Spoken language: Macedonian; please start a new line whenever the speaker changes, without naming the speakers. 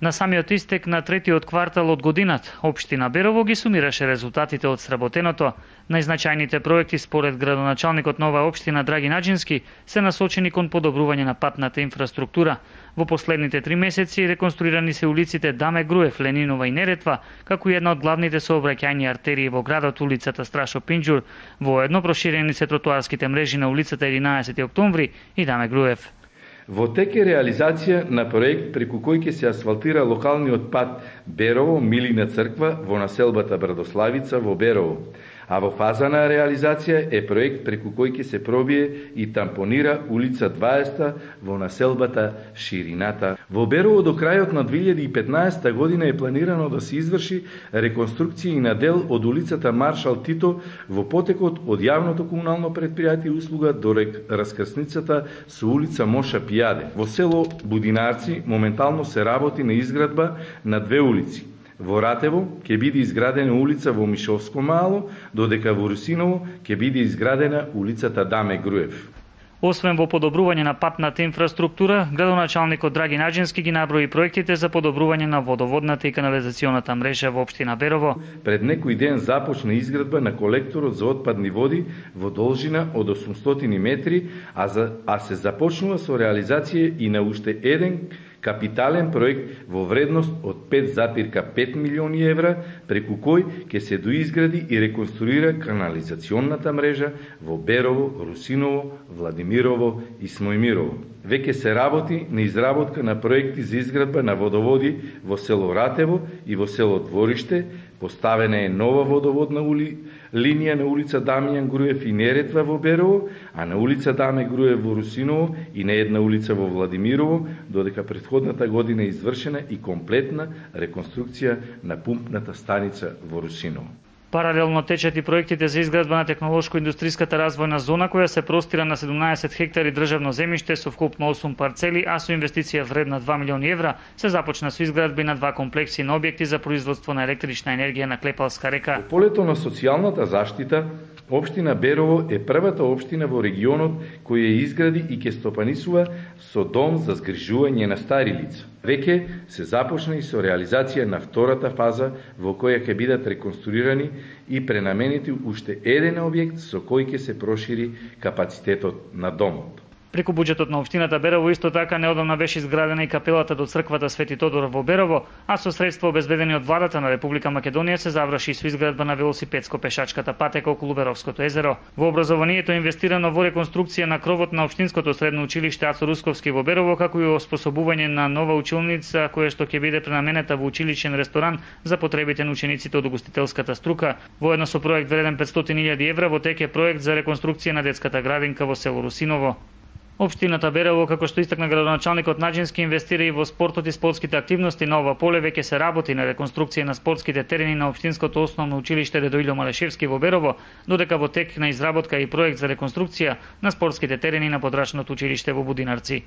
На самиот истек на третиот квартал од годината, општина Берово ги сумираше резултатите од сработеното. Најзначајните проекти според градоначалникот на оваа општина Драги Наџински се насочени кон подобрување на патната инфраструктура. Во последните 3 месеци реконструирани се улиците Даме Груев, Ленинова и Неретва, како и една од главните сообраќајни артерии во градот, улицата Страшо Пинџур. Воедно проширени се тротоарските мрежи на улицата 11 октомври и Даме Груев.
Во тек е реализација на проект преку кој ќе се асфалтира локалниот пат Берово Милина црква во населбата Брадославица во Берово, а во фаза на реализација е проект преку кој ќе се пробие и тампонира улица 20 во населбата Ширината. Во Берово до крајот на 2015 година е планирано да се изврши реконструкција и на дел од улицата Маршал Тито во потекот од јавното комунално претпријатие услуга до раскрсницата со улица Моша Пијаде. Во село Будинарци моментално се работи на изградба на 2 улици. Во Ратево ќе биде изградена улица во Мишовско мало, додека во Русиново ќе биде изградена улицата Даме Груев.
Освен во подобрување на патната инфраструктура, градоначалникот Драги Наџински ги наброи проектите за подобрување на водоводната и канализационата мрежа во општина Берово.
Пред некој ден започна изградба на колекторот за отпадни води во должина од 800 метри, а се започнува со реализација и на уште еден капитален проект во вредност од 5,5 милиони евра, преку кој ќе се доизгради и реконструира канализационната мрежа во Берово, Русиново, Владимирово и Смојмирово. Веќе се работи на изработка на проекти за изградба на водоводи во село Ратево и во село Двориште, поставена е нова водоводна линија на улица Дамјан Груев и Неретва во Берово, а на улица Даме Груев во Русиново и на една улица во Владимирово, додека претходната година е извршена и комплетна реконструкција на пумпната станица во Русиново.
Паралелно течат и проектите за изградба на технолошко-индустријската развојна зона која се простира на 17 хектари државно земјиште со вкупно 8 парцели, а со инвестиција вредна 2 милиони евра се започна со изградби на 2 комплекси на објекти за производство на електрична енергија на Клепалска река.
Во полето на социјалната заштита, општина Берово е првата општина во регионот која ја изгради и ќе стопанисува со дом за згрижување на стари лица. Веќе се започна и со реализација на втората фаза во која ќе бидат реконструирани и пренаменети уште еден објект со кој ќе се прошири капацитетот на домот.
Преку буџетот на општината Берово исто така неодамна беше изградена и капелата до црквата Свети Тодор во Берово, а со средства обезбедени од владата на Република Македонија се заврши со изградба на велосипедско-пешачката патека околу Беровското езеро. Во образованието инвестирано во реконструкција на кровот на општинското средно училиште Ацо Русковски во Берово, како и оспособување на нова училница која што ќе биде пренаменета во училичен ресторан за потребите на учениците од угостителската струка. Воедно со проект вреден 500.000 евра во тек е проект за реконструкција на детската градинка во село Русиново. Општината Берово, како што истакна градоначалникот Наџински, инвестира и во спортот и спортските активности. На ова поле веќе се работи на реконструкција на спортските терени на општинското основно училиште Дедо Илјо Малешевски во Берово, додека во тек на изработка и проект за реконструкција на спортските терени на подрачното училиште во Будинарци.